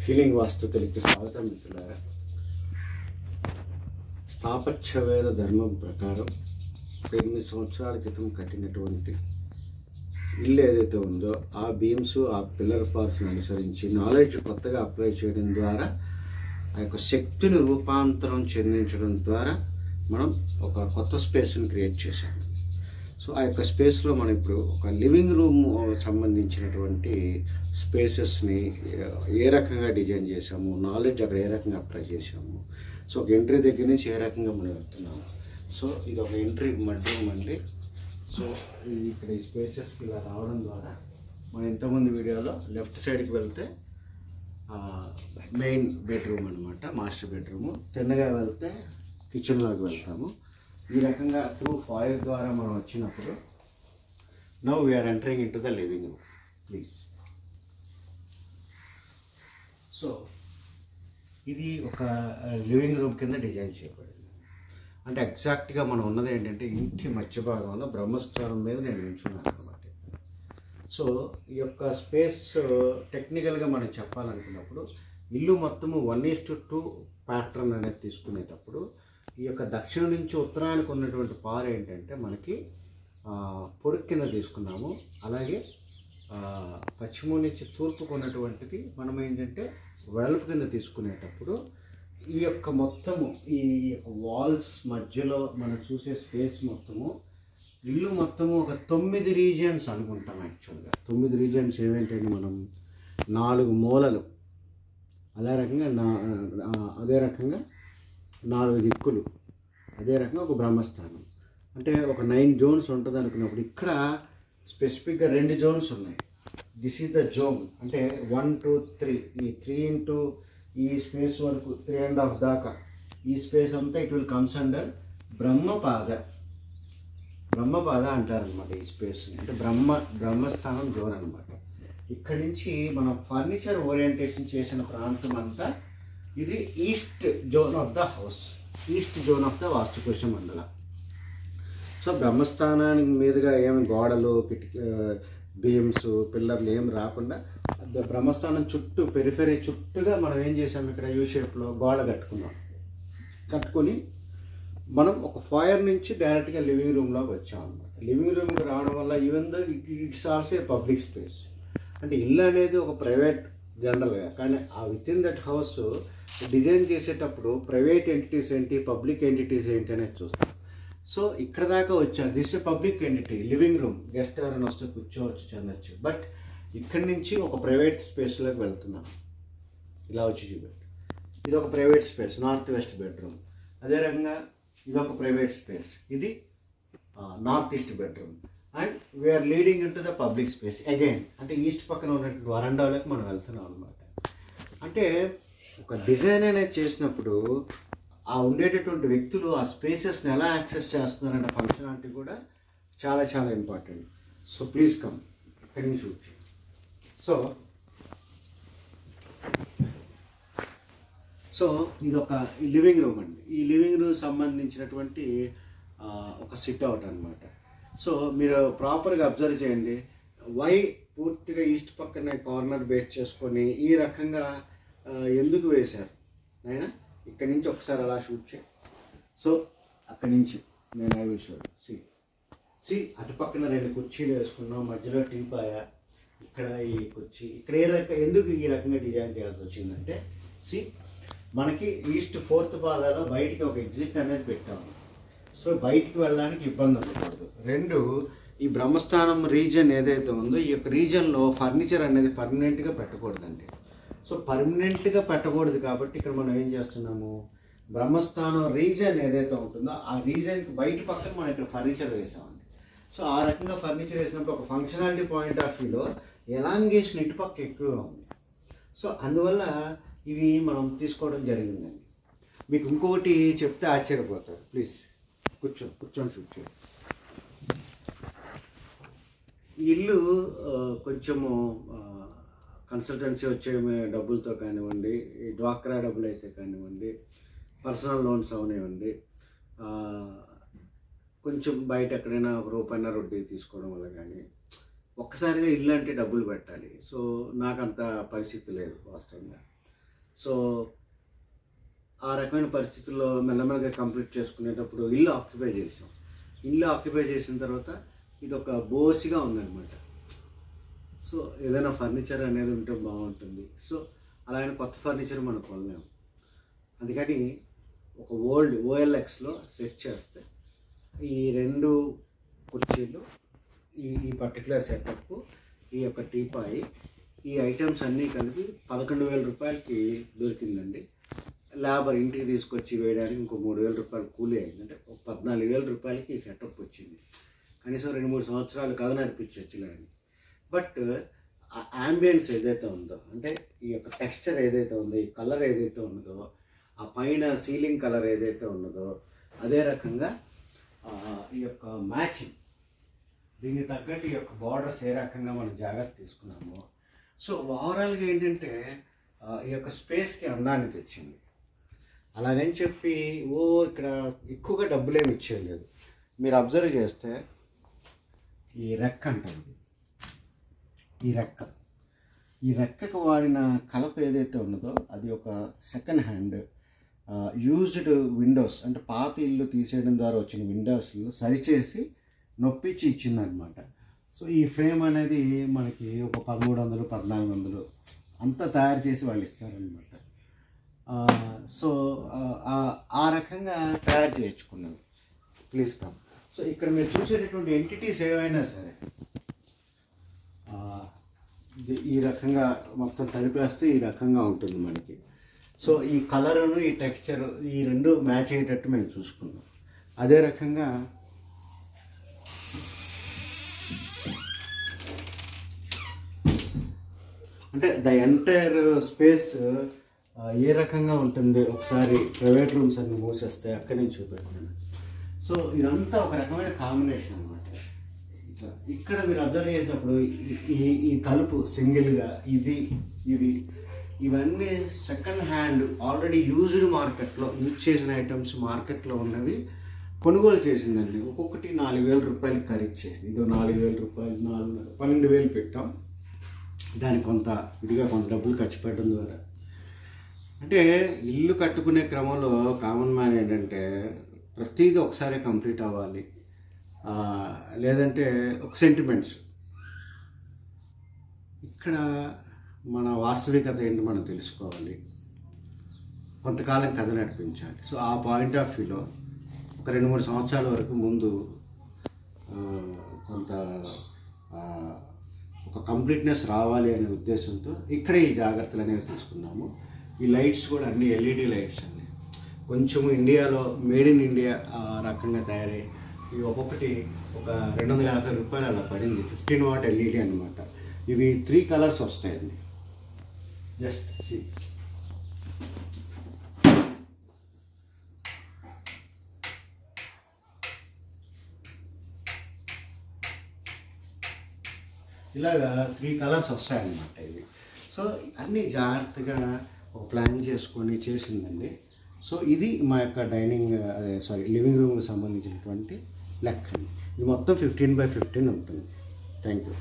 Healing వాస్తుతులకి స్వాగతం మిత్రులారా. స్థాపత్యవేద ధర్మం ప్రకారం 8 సంవత్సరాల క్రితం కట్టినటువంటి ఇల్లు ఏదైతే ఉందో ఆ బీమ్స్ ఆ పిల్లర్ పార్ట్స్ని అనుసరించి నాలెడ్జ్ కొత్తగా అప్లై చేయడం ద్వారా ఆ యొక్క శక్తిని రూపాంతరం చెందించడం ద్వారా మనం ఒక కొత్త స్పేస్ని క్రియేట్ చేశాము. సో ఆ యొక్క స్పేస్లో మనం ఇప్పుడు ఒక లివింగ్ రూమ్ సంబంధించినటువంటి స్పేసెస్ని ఏ రకంగా డిజైన్ చేసాము, నాలెడ్జ్ అక్కడ ఏ రకంగా అప్లై చేసాము, సో ఒక ఎంట్రీ దగ్గర నుంచి ఏ రకంగా మనం వెళ్తున్నాము. సో ఇది ఒక ఎంట్రీ బెడ్రూమ్ అండి. సో ఇక్కడ ఈ స్పేసెస్కి ఇలా రావడం ద్వారా మనం ఇంతకుముందు వీడియోలో లెఫ్ట్ సైడ్కి వెళ్తే మెయిన్ బెడ్రూమ్ అనమాట, మాస్టర్ బెడ్రూము. తిన్నగా వెళ్తే కిచెన్లోకి వెళ్తాము. ఈ రకంగా త్రూ ఫాయర్ ద్వారా మనం వచ్చినప్పుడు now we are entering in to the living room please. So ఇది ఒక లివింగ్ రూమ్ కింద డిజైన్ చేయబడింది. అంటే ఎగ్జాక్ట్గా మనం ఉన్నది ఏంటంటే ఇంటి మధ్య భాగంలో బ్రహ్మస్థానం మీద నేను నిల్చున్నాను అనమాట. సో ఈ యొక్క స్పేస్ టెక్నికల్గా మనం చెప్పాలనుకున్నప్పుడు ఇల్లు మొత్తము 1:2 ప్యాటర్న్ అనేది తీసుకునేటప్పుడు ఈ యొక్క దక్షిణం నుంచి ఉత్తరానికి ఉన్నటువంటి పార్ ఏంటంటే మనకి పొడుగు కింద తీసుకున్నాము. అలాగే పశ్చిమం నుంచి తూర్పుకు ఉన్నటువంటిది మనం ఏంటంటే వెడల్పు కింద తీసుకునేటప్పుడు ఈ యొక్క మొత్తము ఈ వాల్స్ మధ్యలో మనం చూసే స్పేస్ మొత్తము ఇల్లు మొత్తము ఒక 9 రీజియన్స్ అనుకుంటాం. యాక్చువల్గా 9 రీజియన్స్ ఏవేంటంటే మనం 4 మూలలు, అదే రకంగా 4 దిక్కులు, అదే రకంగా ఒక బ్రహ్మస్థానం. అంటే ఒక 9 జోన్స్ ఉంటుంది అనుకున్నప్పుడు ఇక్కడ స్పెసిఫిక్గా 2 జోన్స్ ఉన్నాయి. This is the zone. అంటే 1, 2, 3 ఈ 3 ఇంటూ ఈ స్పేస్ వరకు 3.5 దాకా ఈ స్పేస్ అంతా ఇట్ విల్ కమ్స్ అండర్ బ్రహ్మపాద అంటారనమాట ఈ స్పేస్ని. అంటే బ్రహ్మస్థానం జోన్ అనమాట. ఇక్కడి నుంచి మనం ఫర్నిచర్ ఓరియంటేషన్ చేసిన ప్రాంతం అంతా ఇది east zone of the house, east zone of the వాస్తుకోశ మండల. సో బ్రహ్మస్థానానికి మీదుగా ఏమి గోడలు, బీమ్స్, పిల్లర్లు ఏమి రాకుండా బ్రహ్మస్థానం చుట్టూ పెరిఫెరీ చుట్టూగా మనం ఏం చేసాము, ఇక్కడ యూ షేప్లో గోడ కట్టుకొని మనం ఒక ఫాయర్ నుంచి డైరెక్ట్గా లివింగ్ రూమ్లోకి వచ్చామన్నమాట. లివింగ్ రూమ్కి రావడం వల్ల even though it's also a public space. అంటే ఇల్లు అనేది ఒక ప్రైవేట్ జనరల్గా, కానీ ఆ with in that house design చేసేటప్పుడు ప్రైవేట్ ఎంటిటీస్ ఏంటి, పబ్లిక్ ఎంటిటీస్ ఏంటి అనేది చూస్తాం. సో ఇక్కడ దాకా వచ్చాను, this A public entity living room, guest ఎవరైనా వస్తే కూర్చోవచ్చు, చెందొచ్చు. బట్ ఇక్కడి నుంచి ఒక ప్రైవేట్ స్పేస్లోకి వెళ్తున్నాం. ఇలా వచ్చి చూపెట్టు, ఇది ఒక private space, north west bedroom. అదే రకంగా ఇది ఒక ప్రైవేట్ స్పేస్, ఇది north east bedroom. And we are leading in to the public space again. అంటే ఈస్ట్ పక్కన ఉన్నటువంటి వరండాలోకి మనం వెళ్తున్నాం అనమాట. అంటే ఒక డిజైన్ అనేది చేసినప్పుడు ఆ ఉండేటటువంటి వ్యక్తులు ఆ స్పేసెస్ని ఎలా యాక్సెస్ చేస్తున్నారంటే ఫంక్షనాలిటీ కూడా చాలా చాలా ఇంపార్టెంట్. సో ప్లీజ్ కమ్, ఇక్కడి నుంచి షూట్ చేయండి. సో ఇది ఒక లివింగ్ రూమ్ అండి. ఈ లివింగ్ రూమ్ సంబంధించినటువంటి ఒక సిట్ అవుట్ అనమాట. సో మీరు ప్రాపర్గా అబ్జర్వ్ చేయండి, వై పూర్తిగా ఈస్ట్ పక్కనే కార్నర్ బేస్ చేసుకొని ఈ రకంగా ఎందుకు వేశారు ఆయన. ఇక్కడి నుంచి ఒకసారి అలా షూట్ చేయి. సో అక్కడి నుంచి నేను ఐ విల్ షో సి అటు పక్కన 2 కుర్చీలు వేసుకున్నాం, మధ్యలో టీపాయ, ఇక్కడ ఈ కుర్చీ. ఇక్కడ ఎందుకు ఈ రకంగా డిజైన్ చేయాల్సి వచ్చిందంటే సి మనకి ఈస్ట్ 4th పాదాలో బయటికి ఒక ఎగ్జిట్ అనేది పెట్టాము. సో బయటికి వెళ్ళడానికి ఇబ్బంది ఉండకూడదు. 2 ఈ బ్రహ్మస్థానం రీజన్ ఏదైతే ఉందో ఈ యొక్క రీజన్లో ఫర్నిచర్ అనేది పర్మనెంట్గా పెట్టకూడదండి. సో పర్మనెంట్గా పెట్టకూడదు కాబట్టి ఇక్కడ మనం ఏం చేస్తున్నాము, బ్రహ్మస్థానం రీజన్ ఏదైతే ఉంటుందో ఆ రీజన్కి బయట పక్కన మనం ఇక్కడ ఫర్నిచర్ వేసామండి. సో ఆ రకంగా ఫర్నిచర్ వేసినప్పుడు ఒక ఫంక్షనాలిటీ పాయింట్ ఆఫ్ వ్యూలో ఎలాంగేషన్ ఇటుపక్క ఎక్కువగా ఉంది. సో అందువల్ల ఇవి మనం తీసుకోవడం జరిగిందండి. మీకు ఇంకొకటి చెప్తే ఆశ్చర్యపోతారు. ప్లీజ్ కూర్చొని షూట్ చేయండి. ఈ ఇల్లు కొంచెము కన్సల్టెన్సీ వచ్చే డబ్బులతో కానివ్వండి, ఈ డ్వాక్రా డబ్బులు అయితే కానివ్వండి, పర్సనల్ లోన్స్ అవనివ్వండి, కొంచెం బయట ఎక్కడైనా ₹1 వడ్డీ తీసుకోవడం వల్ల కానీ ఒక్కసారిగా ఇల్లు అంటే డబ్బులు పెట్టాలి. సో నాకు అంత పరిస్థితి లేదు వాస్తవంగా. సో ఆ రకమైన పరిస్థితుల్లో మెల్లమెల్లగా కంప్లీట్ చేసుకునేటప్పుడు ఇల్లు ఆక్యుపై చేసాం. ఇల్లు ఆక్యుపై చేసిన తర్వాత ఇది ఒక బోసిగా ఉందన్నమాట. సో ఏదైనా ఫర్నిచర్ అనేది ఉంటే బాగుంటుంది. సో అలాగే కొత్త ఫర్నిచర్ మనం కొనలేము. అందుకని ఒక ఓల్డ్ OLXలో సెట్ చేస్తే ఈ 2 కుర్చీలు, ఈ పర్టికులర్ సెటప్, ఈ యొక్క టీపాయి, ఈ ఐటమ్స్ అన్నీ కలిపి 11,000 రూపాయలకి దొరికిందండి. లేబర్ ఇంటికి తీసుకొచ్చి వేయడానికి ఇంకో 3,000 రూపాయలు కూలీ అయింది. అంటే 14,000 రూపాయలకి ఈ సెటప్ వచ్చింది. కనీసం 2-3 సంవత్సరాలు కథ నడిపించవచ్చు ఇలాంటి. బట్ ఆ యాంబియన్స్ ఏదైతే ఉందో, అంటే ఈ యొక్క టెక్స్చర్ ఏదైతే ఉందో, ఈ కలర్ ఏదైతే ఉన్నదో, ఆ పైన సీలింగ్ కలర్ ఏదైతే ఉన్నదో, అదే రకంగా ఈ యొక్క మ్యాచింగ్, దీనికి తగ్గట్టు ఈ యొక్క బార్డర్స్ ఏ రకంగా మనం జాగ్రత్త తీసుకున్నామో, సో ఓవరాల్గా ఏంటంటే ఈ యొక్క స్పేస్కి అందాన్ని తెచ్చింది. అలాగని చెప్పి ఇక్కడ ఎక్కువగా డబ్బులేమి ఇచ్చేయలేదు. మీరు అబ్జర్వ్ చేస్తే ఈ రెక్క అంటుంది, ఈ రెక్కకు వాడిన కలప ఏదైతే ఉన్నదో అది ఒక సెకండ్ హ్యాండ్ యూజ్డ్ విండోస్, అంటే పాత ఇల్లు తీసేయడం ద్వారా వచ్చిన విండోస్లు సరిచేసి నొప్పించి ఇచ్చిందనమాట. సో ఈ ఫ్రేమ్ అనేది మనకి ఒక 1,300-1,400 అంతా తయారు చేసి వాళ్ళు ఇస్తారనమాట. సో ఆ రకంగా తయారు చేయించుకున్నాను. Please come. సో ఇక్కడ మీరు చూసేటటువంటి ఎంటిటీస్ ఏవైనా సరే ఈ రకంగా మొత్తం తలిపేస్తే ఈ రకంగా ఉంటుంది మనకి. సో ఈ కలరును ఈ టెక్స్చర్ ఈ 2 మ్యాచ్ అయ్యేటట్టు మేము చూసుకున్నాం. అదే రకంగా అంటే ద ఎంటైర్ స్పేస్ ఏ రకంగా ఉంటుంది ఒకసారి ప్రైవేట్ రూమ్స్ అన్ని మూసేస్తే అక్కడి నుంచి చూపెట్టాను. సో ఇదంతా ఒక రకమైన కాంబినేషన్ అనమాట. ఇట్లా ఇక్కడ మీరు అబ్జర్వ్ చేసినప్పుడు ఈ తలుపు సింగిల్గా ఇవన్నీ సెకండ్ హ్యాండ్ ఆల్రెడీ యూజ్డ్ మార్కెట్లో యూజ్ చేసిన ఐటమ్స్ మార్కెట్లో ఉన్నవి కొనుగోలు చేసిందండి. ఒక్కొక్కటి 4,000 రూపాయలకి ఖరీదు చేసింది. ఇదో 4,000 రూపాయలు, 12,000 పెట్టాం. దానికి కొంత విడిగా కొంత డబ్బులు ఖర్చు పెట్టడం ద్వారా, అంటే ఇల్లు కట్టుకునే క్రమంలో కామన్ మ్యాన్ ఏంటంటే ప్రతిదీ ఒకసారి కంప్లీట్ అవ్వాలి, లేదంటే ఒక సెంటిమెంట్స్. ఇక్కడ మన వాస్తవికత ఏంటి మనం తెలుసుకోవాలి, కొంతకాలం కథ నడిపించాలి. సో ఆ పాయింట్ ఆఫ్ వ్యూలో ఒక 2-3 సంవత్సరాల వరకు ముందు కొంత ఒక కంప్లీట్నెస్ రావాలి అనే ఉద్దేశంతో ఇక్కడే ఈ జాగ్రత్తలు అనేవి తీసుకున్నాము. ఈ లైట్స్ కూడా అన్ని LED లైట్స్ అండి. కొంచెం ఇండియాలో మేడ్ ఇన్ ఇండియా రకంగా తయారై ఇవి ఒక్కొక్కటి ఒక 250 రూపాయలు అలా పడింది. 15 వాట్ LED అనమాట. ఇవి 3 కలర్స్ వస్తాయండి. Just see. ఇలాగా 3 కలర్స్ వస్తాయన్నమాట ఇవి. సో అన్నీ జాగ్రత్తగా ఒక ప్లాన్ చేసుకొని చేసిందండి. సో ఇది మా యొక్క లివింగ్ రూమ్కి సంబంధించినటువంటి లెక్క. ఇది మొత్తం 15 by 15 ఉంటుంది. Thank you.